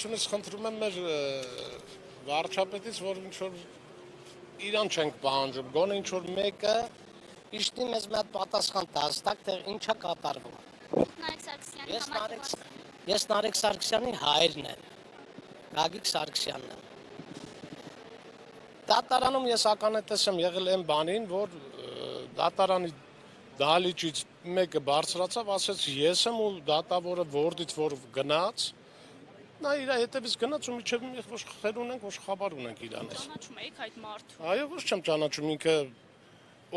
Ներկայությունից խնդրում եմ մեր վարչապետից, որ ինչ-որ իրան չենք պահանջում, գոնե ինչ-որ մեկը իշտի մեզ մի հատ պատասխան տա հստակ, թե ինչա կատարվում։ Ես Նարեկ Սարգսյանի հայրն եմ, Գագիկ Սարգսյանն եմ։ Դատարանում ես ականատես եմ եղել այն բանին, որ դատարանի դահլիճից մեկը բարձրացավ, ասեց ես եմ ու դատավորը որդից որ գնաց, նա իր հետևից գնաց ու միջև խեր ունենք, որ խաբար ունենք իրանից։ Ճանաչում եք այդ մարդուն։ Այո, ոչ չեմ ճանաչում, ինքը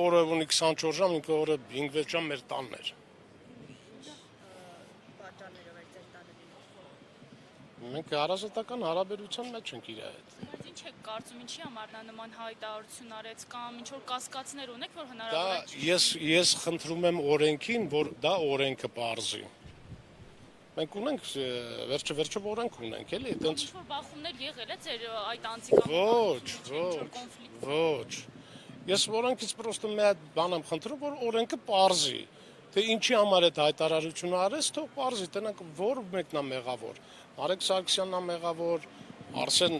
օրը ունի 24 ժամ, ինքը օրը 5-6 ժամ մեր տանն էր։ Մենք հարազատական հարաբերության մեջ ենք իր հետ։ Բայց ինչ եք կարծում, ինչի համար նա նման հայտարարություն արեց կամ ինչ որ կասկածներ ունեք, որ հնարավոր է։ Ես խնդրում եմ օրենքին, որ դա օրենքը պարզի։ Մենք ունենք վերջը օրենք ունենք, էլի, այտենց։ Ինչ որ բախումներ եղել է ձեր այդ Ոչ։ Ես օրենքից պրոստը մի հատ բան եմ խնդրում, որ օրենքը պարզի։ Թե ինչի համար այդ հայտարարությունը արեց, թող պարզի, տնանք որ մեկն է մեղավոր։ Նարեկ Սարգսյանն է մեղավոր, Արսեն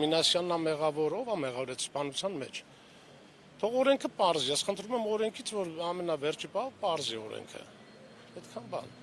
Մինասյանն է մեղավոր, ով է մեղավոր այդ սպանության մեջ։ Թող օրենքը պարզի, ես խնդրում եմ օրենքից, որ ամենավերջի պահը պարզի օրենքը։ Այդքան բան։